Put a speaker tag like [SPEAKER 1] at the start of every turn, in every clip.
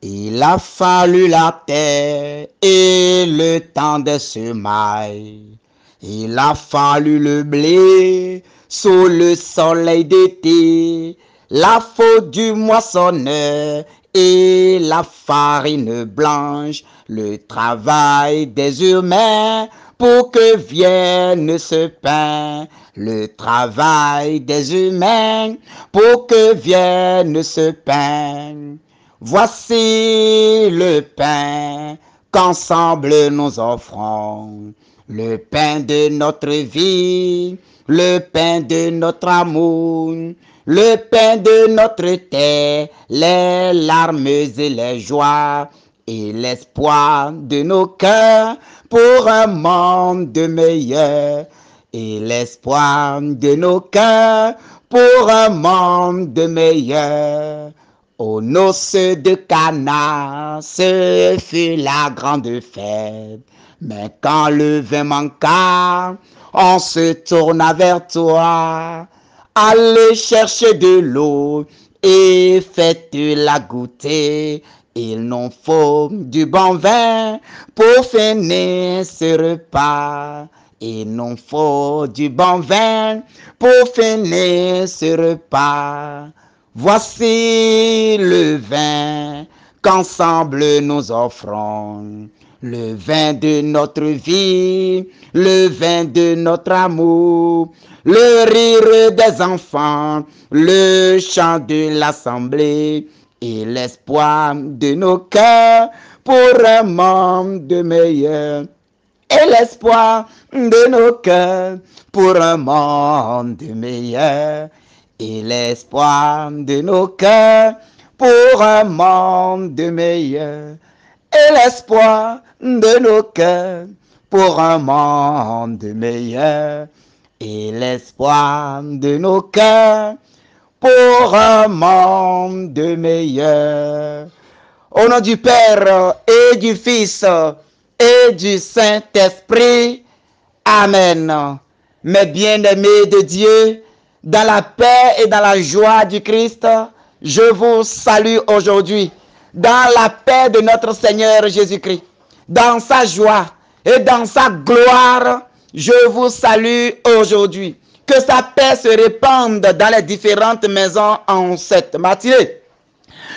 [SPEAKER 1] Il a fallu la terre et le temps des semailles. Il a fallu le blé sous le soleil d'été, la faute du moissonneur et la farine blanche, le travail des humains pour que vienne ce pain, le travail des humains pour que vienne ce pain. Voici le pain qu'ensemble nous offrons, le pain de notre vie, le pain de notre amour, le pain de notre terre, les larmes et les joies et l'espoir de nos cœurs pour un monde meilleur. Et l'espoir de nos cœurs pour un monde meilleur. Aux noces de Cana, ce fut la grande fête. Mais quand le vin manqua, on se tourna vers toi. Allez chercher de l'eau et faites-la goûter. Il nous faut du bon vin pour finir ce repas. Il nous faut du bon vin pour finir ce repas. Voici le vin qu'ensemble nous offrons, le vin de notre vie, le vin de notre amour, le rire des enfants, le chant de l'assemblée et l'espoir de nos cœurs pour un monde meilleur. Et l'espoir de nos cœurs pour un monde meilleur. Et l'espoir de nos cœurs pour un monde meilleur. Et l'espoir de nos cœurs pour un monde meilleur. Et l'espoir de nos cœurs pour un monde meilleur. Au nom du Père et du Fils et du Saint-Esprit. Amen. Mes bien-aimés de Dieu, dans la paix et dans la joie du Christ, je vous salue aujourd'hui. Dans la paix de notre Seigneur Jésus-Christ, dans sa joie et dans sa gloire, je vous salue aujourd'hui. Que sa paix se répande dans les différentes maisons en cette matinée.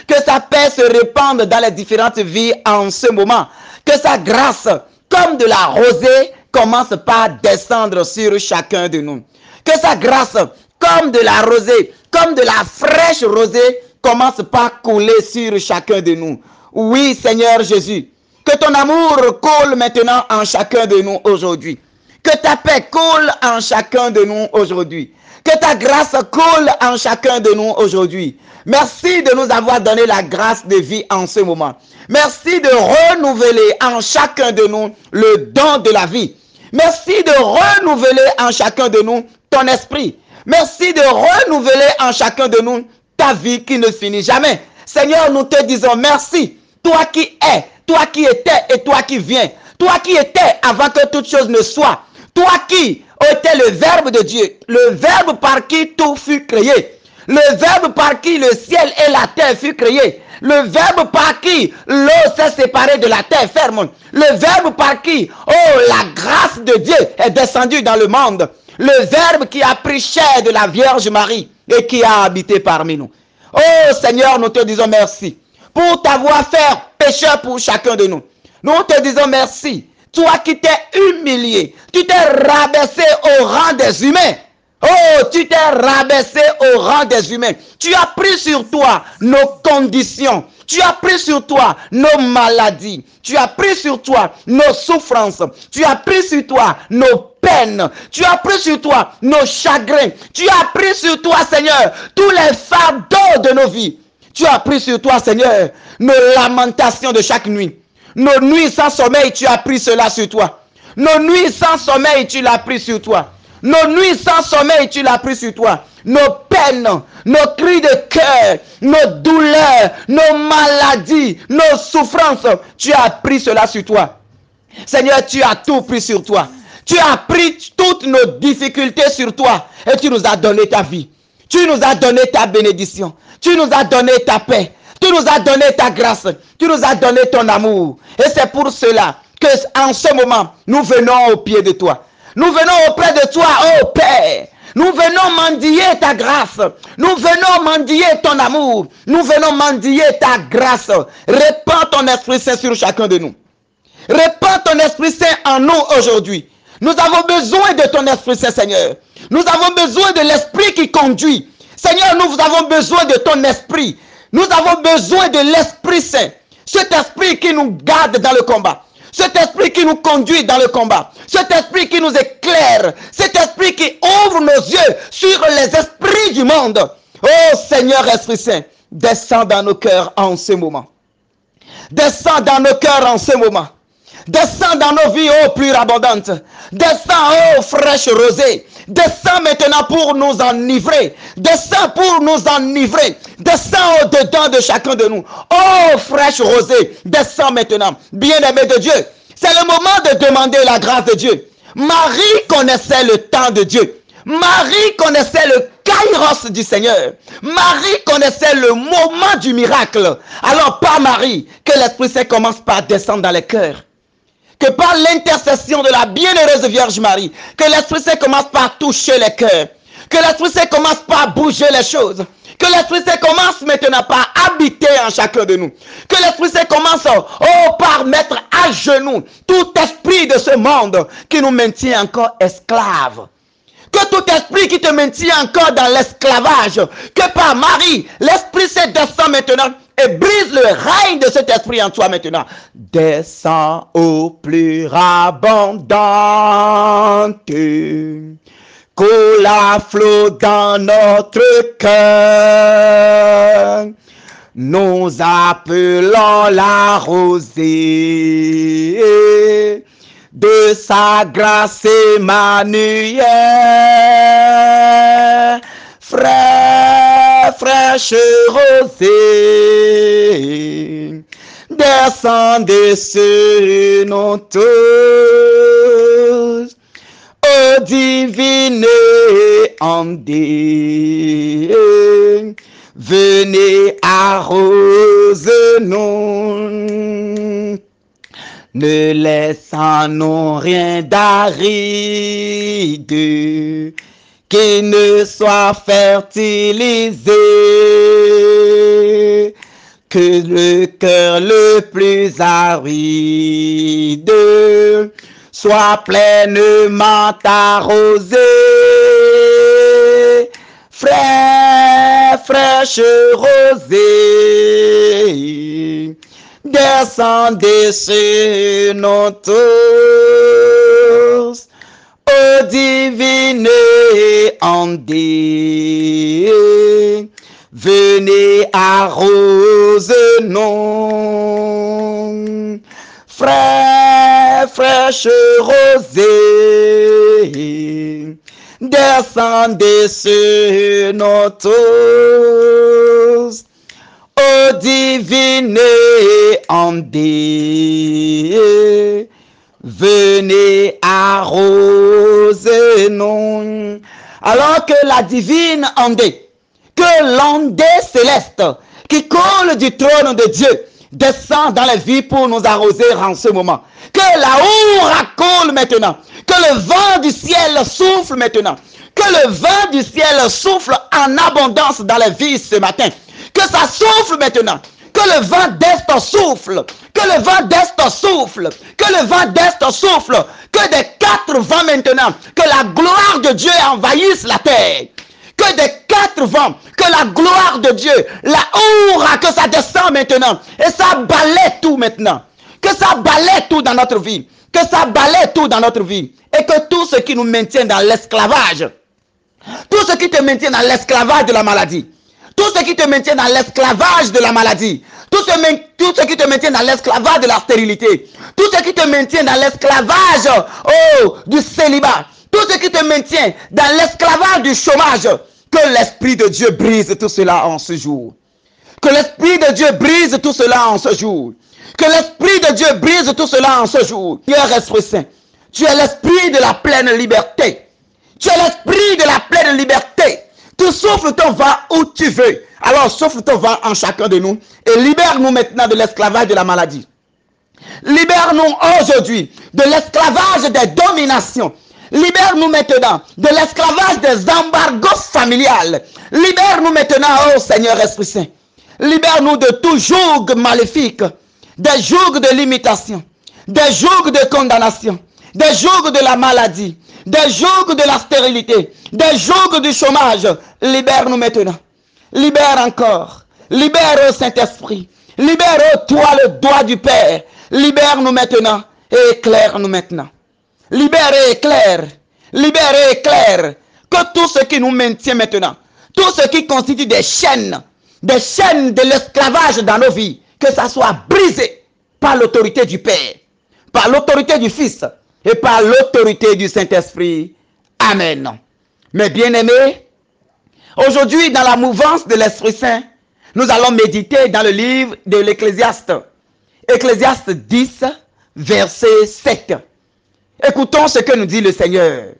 [SPEAKER 1] Que sa paix se répande dans les différentes vies en ce moment. Que sa grâce, comme de la rosée, commence par descendre sur chacun de nous. Que sa grâce, comme de la rosée, comme de la fraîche rosée, commence par couler sur chacun de nous. Oui, Seigneur Jésus, que ton amour coule maintenant en chacun de nous aujourd'hui. Que ta paix coule en chacun de nous aujourd'hui. Que ta grâce coule en chacun de nous aujourd'hui. Merci de nous avoir donné la grâce de vie en ce moment. Merci de renouveler en chacun de nous le don de la vie. Merci de renouveler en chacun de nous ton esprit. Merci de renouveler en chacun de nous ta vie qui ne finit jamais. Seigneur, nous te disons merci. Toi qui es, toi qui étais et toi qui viens. Toi qui étais avant que toute chose ne soit. Toi qui étais le Verbe de Dieu. Le Verbe par qui tout fut créé. Le Verbe par qui le ciel et la terre fut créé. Le Verbe par qui l'eau s'est séparée de la terre ferme. Le Verbe par qui, oh, la grâce de Dieu est descendue dans le monde. Le Verbe qui a pris chair de la Vierge Marie et qui a habité parmi nous. Oh Seigneur, nous te disons merci pour t'avoir fait pécheur pour chacun de nous. Nous te disons merci. Toi qui t'es humilié, tu t'es rabaissé au rang des humains. Oh, tu t'es rabaissé au rang des humains. Tu as pris sur toi nos conditions. Tu as pris sur toi nos maladies. Tu as pris sur toi nos souffrances. Tu as pris sur toi nos peines. Tu as pris sur toi nos chagrins. Tu as pris sur toi, Seigneur, tous les fardeaux de nos vies. Tu as pris sur toi, Seigneur, nos lamentations de chaque nuit. Nos nuits sans sommeil, tu as pris cela sur toi. Nos nuits sans sommeil, tu l'as pris sur toi. Nos nuits sans sommeil, tu l'as pris sur toi. Nos peines, nos cris de cœur, nos douleurs, nos maladies, nos souffrances, tu as pris cela sur toi. Seigneur, tu as tout pris sur toi. Tu as pris toutes nos difficultés sur toi et tu nous as donné ta vie. Tu nous as donné ta bénédiction. Tu nous as donné ta paix. Tu nous as donné ta grâce. Tu nous as donné ton amour. Et c'est pour cela que en ce moment, nous venons au pied de toi. Nous venons auprès de toi, ô Père. Nous venons mendier ta grâce. Nous venons mendier ton amour. Nous venons mendier ta grâce. Répands ton Esprit Saint sur chacun de nous. Répands ton Esprit Saint en nous aujourd'hui. Nous avons besoin de ton Esprit Saint, Seigneur. Nous avons besoin de l'Esprit qui conduit. Seigneur, nous avons besoin de ton Esprit. Nous avons besoin de l'Esprit Saint. Cet Esprit qui nous garde dans le combat. Cet esprit qui nous conduit dans le combat. Cet esprit qui nous éclaire. Cet esprit qui ouvre nos yeux sur les esprits du monde. Oh Seigneur Esprit Saint, descends dans nos cœurs en ce moment. Descends dans nos cœurs en ce moment. Descends dans nos vies, ô pluie abondante. Descends, ô fraîche rosée. Descends maintenant pour nous enivrer. Descends pour nous enivrer. Descends au-dedans de chacun de nous. Oh, fraîche rosée, descends maintenant. Bien-aimé de Dieu, c'est le moment de demander la grâce de Dieu. Marie connaissait le temps de Dieu. Marie connaissait le kairos du Seigneur. Marie connaissait le moment du miracle. Alors par Marie, que l'Esprit Saint commence par descendre dans les cœurs. Que par l'intercession de la bienheureuse Vierge Marie, que l'Esprit Saint commence par toucher les cœurs. Que l'Esprit Saint commence par bouger les choses. Que l'Esprit Saint commence maintenant par habiter en chacun de nous. Que l'Esprit Saint commence par mettre à genoux tout esprit de ce monde qui nous maintient encore esclaves. Que tout esprit qui te maintient encore dans l'esclavage, que par Marie, l'Esprit Saint descend maintenant et brise le règne de cet esprit en toi maintenant. Descends au plus abondante, coule à flot dans notre cœur. Nous appelons la rosée de sa grâce Emmanuel. Fraîche rosée, descendez sur nous tous, ô divine ondée, venez arrose-nous, ne laissons-nous rien d'aride, qui ne soit fertilisé, que le cœur le plus aride soit pleinement arrosé. Fraîche rosée, descendez sur nous tous, ô divine ondée, venez arrose-nous. Fraîche rosée, descendez sur nous tous, ô divine ondée, venez arrose-nous. Alors que la divine ondée, que l'ondée céleste qui coule du trône de Dieu descend dans la vie pour nous arroser en ce moment. Que la hourra coule maintenant. Que le vent du ciel souffle maintenant. Que le vent du ciel souffle en abondance dans la vie ce matin. Que ça souffle maintenant. Que le vent d'est souffle. Que le vent d'est souffle. Que le vent d'est souffle. Que des quatre vents maintenant. Que la gloire de Dieu envahisse la terre. Que des quatre vents, que la gloire de Dieu, la hourra, que ça descend maintenant. Et ça balaie tout maintenant. Que ça balaie tout dans notre vie. Que ça balaie tout dans notre vie. Et que tout ce qui nous maintient dans l'esclavage, tout ce qui te maintient dans l'esclavage de la maladie, tout ce qui te maintient dans l'esclavage de la maladie, tout ce qui te maintient dans l'esclavage de la stérilité, tout ce qui te maintient dans l'esclavage du célibat, tout ce qui te maintient dans l'esclavage du chômage, que l'Esprit de Dieu brise tout cela en ce jour. Que l'Esprit de Dieu brise tout cela en ce jour. Que l'Esprit de Dieu brise tout cela en ce jour. Seigneur Esprit Saint, tu es l'Esprit de la pleine liberté. Tu es l'Esprit de la pleine liberté. Tu souffles ton vent où tu veux. Alors souffle ton vent en chacun de nous et libère-nous maintenant de l'esclavage de la maladie. Libère-nous aujourd'hui de l'esclavage des dominations. Libère-nous maintenant de l'esclavage des embargos familiales. Libère-nous maintenant, oh Seigneur Esprit Saint. Libère-nous de tout joug maléfique, des jougs de limitation, des jougs de condamnation, des jougs de la maladie, des jougs de la stérilité, des jougs du chômage. Libère-nous maintenant. Libère encore. Libère, oh Saint-Esprit. Libère, oh toi, le doigt du Père. Libère-nous maintenant et éclaire-nous maintenant. Libère et éclaire. Libère et éclaire. Que tout ce qui nous maintient maintenant, tout ce qui constitue des chaînes de l'esclavage dans nos vies, que ça soit brisé par l'autorité du Père, par l'autorité du Fils et par l'autorité du Saint-Esprit. Amen. Mes bien-aimés, aujourd'hui, dans la mouvance de l'Esprit Saint, nous allons méditer dans le livre de l'Ecclésiaste. Ecclésiaste 10, verset 7. Écoutons ce que nous dit le Seigneur.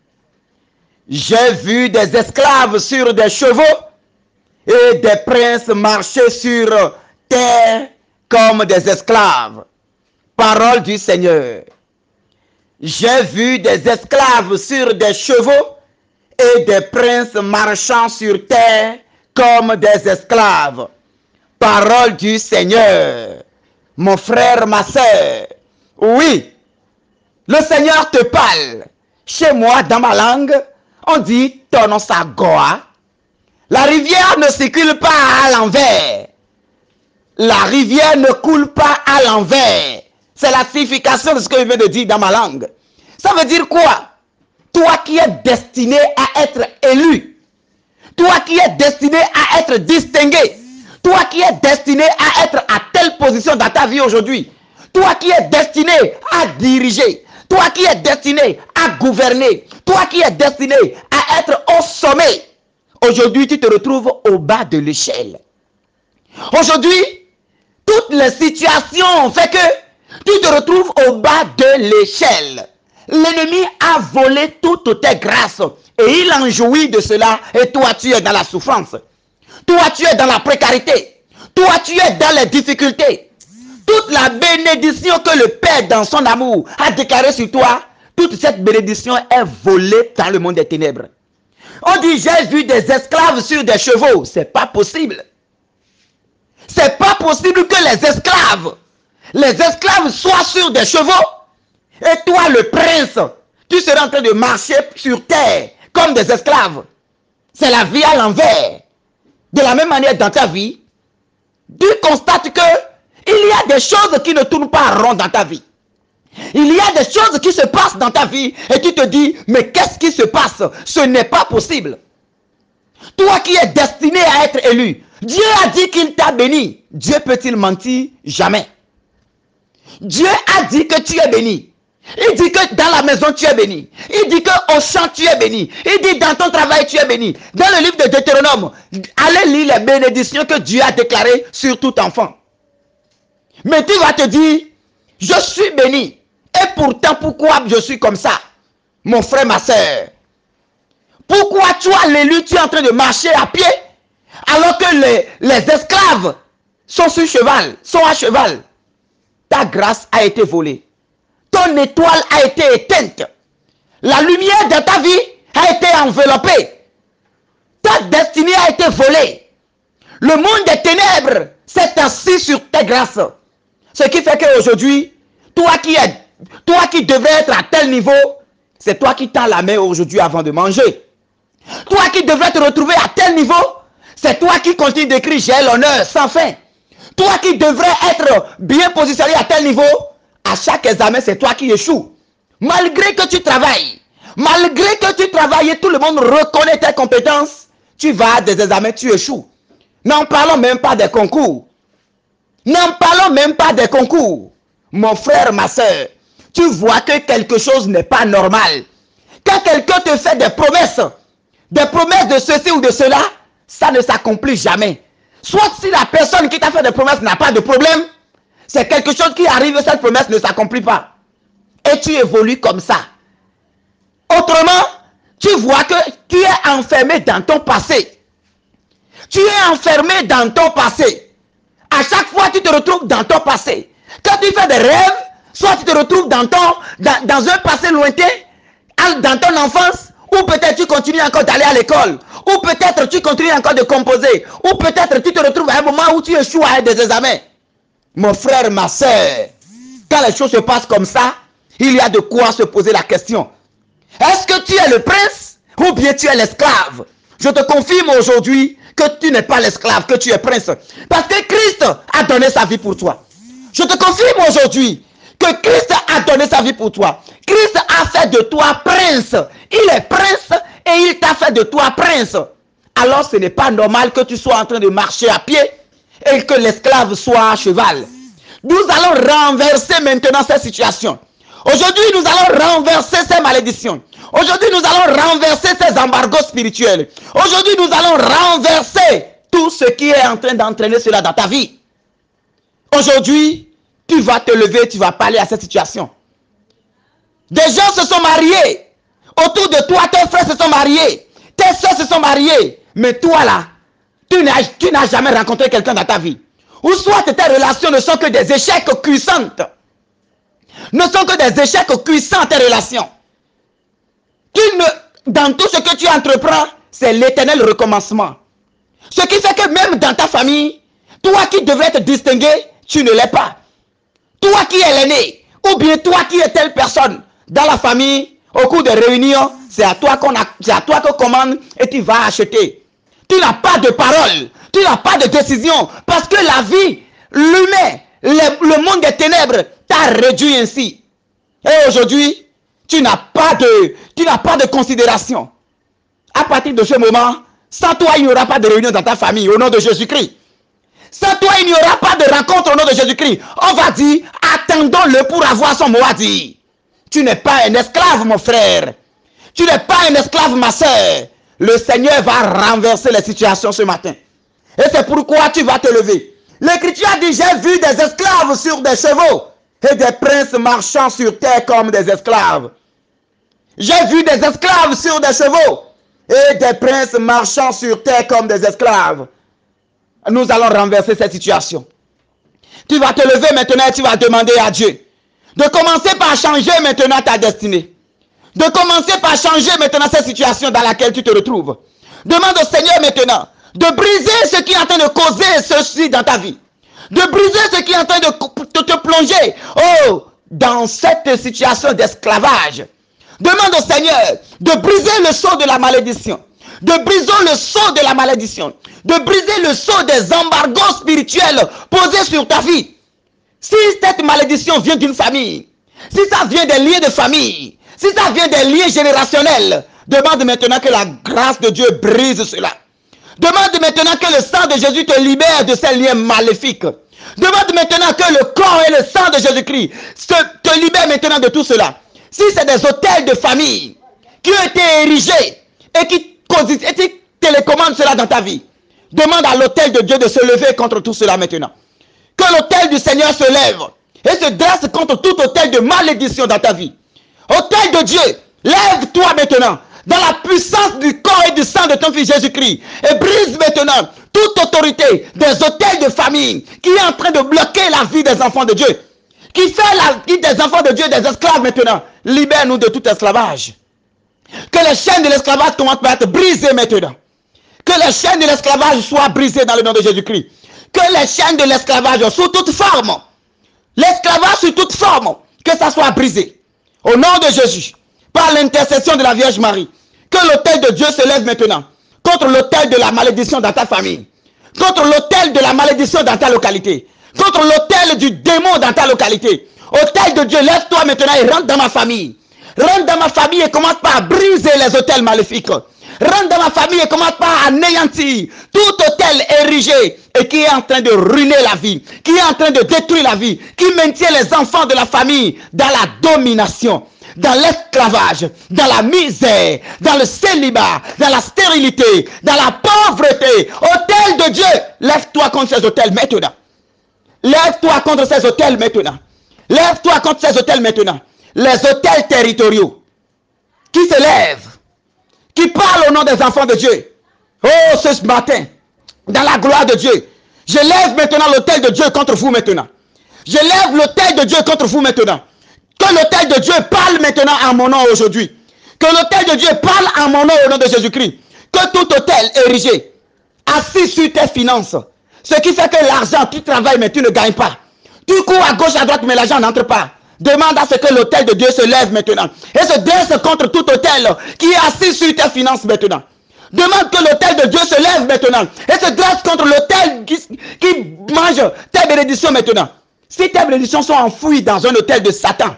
[SPEAKER 1] J'ai vu des esclaves sur des chevaux et des princes marcher sur terre comme des esclaves. Parole du Seigneur. J'ai vu des esclaves sur des chevaux et des princes marchant sur terre comme des esclaves. Parole du Seigneur. Mon frère, ma sœur, oui, le Seigneur te parle. Chez moi, dans ma langue, on dit Tonosagoa. La rivière ne circule pas à l'envers. La rivière ne coule pas à l'envers. C'est la signification de ce que je viens de dire dans ma langue. Ça veut dire quoi? Toi qui es destiné à être élu, toi qui es destiné à être distingué, toi qui es destiné à être à telle position dans ta vie aujourd'hui, toi qui es destiné à diriger, toi qui es destiné à gouverner, toi qui es destiné à être au sommet, aujourd'hui tu te retrouves au bas de l'échelle. Aujourd'hui, toutes les situations font que tu te retrouves au bas de l'échelle. L'ennemi a volé toutes tes grâces et il en jouit de cela et toi tu es dans la souffrance. Toi tu es dans la précarité. Toi tu es dans les difficultés. Toute la bénédiction que le Père dans son amour a déclarée sur toi, toute cette bénédiction est volée dans le monde des ténèbres. On dit j'ai vu des esclaves sur des chevaux. C'est pas possible. C'est pas possible que les esclaves soient sur des chevaux. Et toi, le prince, tu seras en train de marcher sur terre comme des esclaves. C'est la vie à l'envers. De la même manière, dans ta vie, tu constates que il y a des choses qui ne tournent pas rond dans ta vie. Il y a des choses qui se passent dans ta vie et tu te dis, mais qu'est-ce qui se passe? Ce n'est pas possible. Toi qui es destiné à être élu, Dieu a dit qu'il t'a béni. Dieu peut-il mentir? Jamais. Dieu a dit que tu es béni. Il dit que dans la maison tu es béni. Il dit qu'au champ tu es béni. Il dit dans ton travail tu es béni. Dans le livre de Deutéronome, allez lire les bénédictions que Dieu a déclarées sur tout enfant. Mais tu vas te dire, je suis béni. Et pourtant, pourquoi je suis comme ça? Mon frère, ma soeur. Pourquoi toi, l'élu, tu es en train de marcher à pied alors que les esclaves sont sur cheval, sont à cheval? Ta grâce a été volée. Ton étoile a été éteinte. La lumière de ta vie a été enveloppée. Ta destinée a été volée. Le monde des ténèbres s'est assis sur tes grâces. Ce qui fait qu'aujourd'hui, toi qui devrais être à tel niveau, c'est toi qui tends la main aujourd'hui avant de manger. Toi qui devrais te retrouver à tel niveau, c'est toi qui continues d'écrire j'ai l'honneur sans fin. Toi qui devrais être bien positionné à tel niveau, à chaque examen, c'est toi qui échoues. Malgré que tu travailles, malgré que tu travailles et tout le monde reconnaît tes compétences, tu vas à des examens, tu échoues. N'en parlons même pas des concours. N'en parlons même pas des concours. Mon frère, ma soeur, tu vois que quelque chose n'est pas normal. Quand quelqu'un te fait des promesses de ceci ou de cela, ça ne s'accomplit jamais. Soit si la personne qui t'a fait des promesses n'a pas de problème, c'est quelque chose qui arrive et cette promesse ne s'accomplit pas. Et tu évolues comme ça. Autrement, tu vois que tu es enfermé dans ton passé. Tu es enfermé dans ton passé. À chaque fois, tu te retrouves dans ton passé. Quand tu fais des rêves, soit tu te retrouves dans un passé lointain, dans ton enfance, ou peut-être tu continues encore d'aller à l'école, ou peut-être tu continues encore de composer, ou peut-être tu te retrouves à un moment où tu échoues à des examens. Mon frère, ma soeur, quand les choses se passent comme ça, il y a de quoi se poser la question. Est-ce que tu es le prince ou bien tu es l'esclave? Je te confirme aujourd'hui que tu n'es pas l'esclave, que tu es prince. Parce que Christ a donné sa vie pour toi. Je te confirme aujourd'hui que Christ a donné sa vie pour toi. Christ a fait de toi prince. Il est prince et il t'a fait de toi prince. Alors ce n'est pas normal que tu sois en train de marcher à pied et que l'esclave soit à cheval. Nous allons renverser maintenant cette situation. Aujourd'hui, nous allons renverser ces malédictions. Aujourd'hui, nous allons renverser ces embargos spirituels. Aujourd'hui, nous allons renverser tout ce qui est en train d'entraîner cela dans ta vie. Aujourd'hui, tu vas te lever, tu vas parler à cette situation. Des gens se sont mariés. Autour de toi, tes frères se sont mariés. Tes soeurs se sont mariées. Mais toi là, tu n'as jamais rencontré quelqu'un dans ta vie. Ou soit tes relations ne sont que des échecs cuissantes. Ne sont que des échecs cuisants, tes relations. Dans tout ce que tu entreprends, c'est l'éternel recommencement. Ce qui fait que même dans ta famille, toi qui devrais te distinguer, tu ne l'es pas. Toi qui es l'aîné, ou bien toi qui es telle personne, dans la famille, au cours des réunions, c'est à toi qu'on commande et tu vas acheter. Tu n'as pas de parole, tu n'as pas de décision, parce que la vie, l'humain, le monde des ténèbres t'a réduit ainsi. Et aujourd'hui, tu n'as pas de considération. À partir de ce moment, sans toi, il n'y aura pas de réunion dans ta famille, au nom de Jésus-Christ. Sans toi, il n'y aura pas de rencontre au nom de Jésus-Christ. On va dire, attendons-le pour avoir son mot à dire. Tu n'es pas un esclave, mon frère. Tu n'es pas un esclave, ma soeur. Le Seigneur va renverser les situations ce matin. Et c'est pourquoi tu vas te lever. L'Écriture dit, j'ai vu des esclaves sur des chevaux et des princes marchant sur terre comme des esclaves. J'ai vu des esclaves sur des chevaux et des princes marchant sur terre comme des esclaves. Nous allons renverser cette situation. Tu vas te lever maintenant et tu vas demander à Dieu de commencer par changer maintenant ta destinée. De commencer par changer maintenant cette situation dans laquelle tu te retrouves. Demande au Seigneur maintenant de briser ce qui est en train de causer ceci dans ta vie. De briser ce qui est en train de te plonger dans cette situation d'esclavage. Demande au Seigneur de briser le sceau de la malédiction. De briser le sceau de la malédiction. De briser le sceau des embargos spirituels posés sur ta vie. Si cette malédiction vient d'une famille, si ça vient des liens de famille, si ça vient des liens générationnels, demande maintenant que la grâce de Dieu brise cela. Demande maintenant que le sang de Jésus te libère de ces liens maléfiques. Demande maintenant que le corps et le sang de Jésus-Christ te libèrent maintenant de tout cela. Si c'est des hôtels de famille qui ont été érigés et qui télécommandent cela dans ta vie, demande à l'hôtel de Dieu de se lever contre tout cela maintenant. Que l'hôtel du Seigneur se lève et se dresse contre tout hôtel de malédiction dans ta vie. Hôtel de Dieu, lève-toi maintenant dans la puissance du corps et du sang de ton fils Jésus-Christ et brise maintenant toute autorité des hôtels de famille qui est en train de bloquer la vie des enfants de Dieu, qui fait la vie des enfants de Dieu des esclaves maintenant. Libère-nous de tout esclavage. Que les chaînes de l'esclavage commencent par être brisées maintenant. Que les chaînes de l'esclavage soient brisées dans le nom de Jésus-Christ. Que les chaînes de l'esclavage sous toute forme, l'esclavage sous toute forme, que ça soit brisé. Au nom de Jésus, par l'intercession de la Vierge Marie, que l'autel de Dieu se lève maintenant contre l'autel de la malédiction dans ta famille, contre l'autel de la malédiction dans ta localité, contre l'autel du démon dans ta localité. Autel de Dieu, lève-toi maintenant et rentre dans ma famille. Rentre dans ma famille et commence par briser les autels maléfiques. Rentre dans ma famille et commence par anéantir tout autel érigé et qui est en train de ruiner la vie, qui est en train de détruire la vie, qui maintient les enfants de la famille dans la domination, dans l'esclavage, dans la misère, dans le célibat, dans la stérilité, dans la pauvreté. Autel de Dieu, lève-toi contre ces autels maintenant. Lève-toi contre ces autels maintenant. Lève-toi contre ces autels maintenant. Les autels territoriaux qui se lèvent, qui parlent au nom des enfants de Dieu. Oh, ce matin, dans la gloire de Dieu. Je lève maintenant l'autel de Dieu contre vous maintenant. Je lève l'autel de Dieu contre vous maintenant. Que l'autel de Dieu parle maintenant en mon nom aujourd'hui. Que l'autel de Dieu parle en mon nom au nom de Jésus-Christ. Que tout autel érigé, assis sur tes finances, ce qui fait que l'argent, tu travailles mais tu ne gagnes pas. Tu cours à gauche, à droite, mais l'argent n'entre pas. Demande à ce que l'autel de Dieu se lève maintenant et se dresse contre tout autel qui est assis sur tes finances maintenant. Demande que l'autel de Dieu se lève maintenant et se dresse contre l'autel qui mange tes bénédictions maintenant. Si tes bénédictions sont enfouies dans un autel de Satan,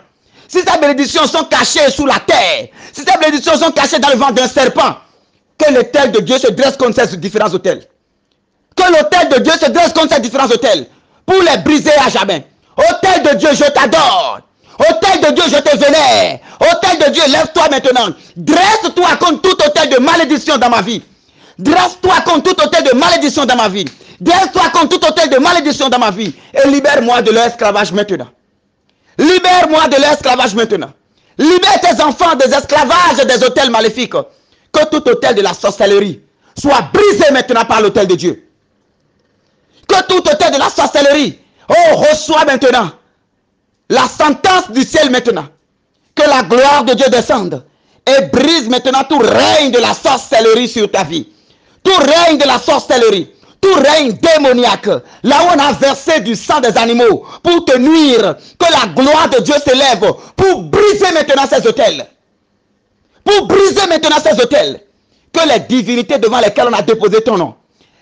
[SPEAKER 1] si tes bénédictions sont cachées sous la terre, si tes bénédictions sont cachées dans le ventre d'un serpent, que l'autel de Dieu se dresse contre ces différents autels. Que l'autel de Dieu se dresse contre ces différents autels pour les briser à jamais. Autel de Dieu, je t'adore. Autel de Dieu, je te vénère. Autel de Dieu, lève-toi maintenant. Dresse-toi contre tout autel de malédiction dans ma vie. Dresse-toi contre tout autel de malédiction dans ma vie. Dresse-toi contre tout autel de malédiction dans ma vie. Et libère-moi de l'esclavage maintenant. Libère-moi de l'esclavage maintenant. Libère tes enfants des esclavages des autels maléfiques. Que tout autel de la sorcellerie soit brisé maintenant par l'autel de Dieu. Que tout autel de la sorcellerie, reçoit maintenant la sentence du ciel maintenant. Que la gloire de Dieu descende et brise maintenant tout règne de la sorcellerie sur ta vie. Tout règne de la sorcellerie. Tout règne démoniaque. Là où on a versé du sang des animaux pour te nuire. Que la gloire de Dieu s'élève pour briser maintenant ces autels. Pour briser maintenant ces autels. Que les divinités devant lesquelles on a déposé ton nom.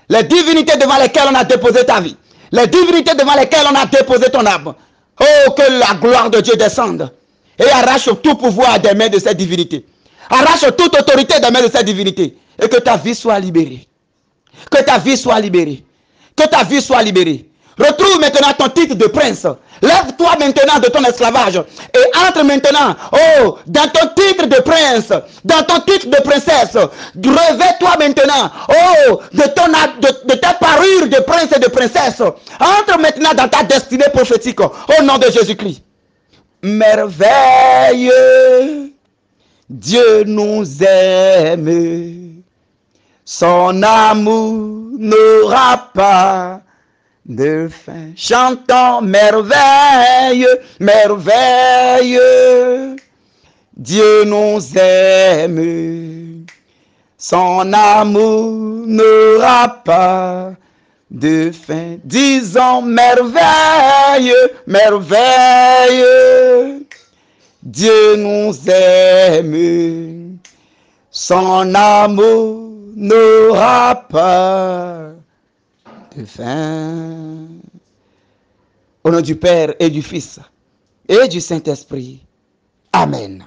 [SPEAKER 1] Les divinités devant lesquelles on a déposé ta vie. Les divinités devant lesquelles on a déposé ton âme. Oh, que la gloire de Dieu descende et arrache tout pouvoir des mains de cette divinité. Arrache toute autorité des mains de cette divinité. Et que ta vie soit libérée. Que ta vie soit libérée. Que ta vie soit libérée. Retrouve maintenant ton titre de prince. Lève-toi maintenant de ton esclavage. Et entre maintenant, dans ton titre de prince. Dans ton titre de princesse. Revêt-toi maintenant, de ta parure de prince et de princesse. Entre maintenant dans ta destinée prophétique. Au nom de Jésus-Christ. Merveilleux. Dieu nous aime. Son amour n'aura pas de fin. Chantons merveilleux, merveilleux. Dieu nous aime. Son amour n'aura pas de fin. Disons merveilleux, merveilleux. Dieu nous aime. Son amour n'aura pas de fin. Au nom du Père et du Fils et du Saint-Esprit. Amen.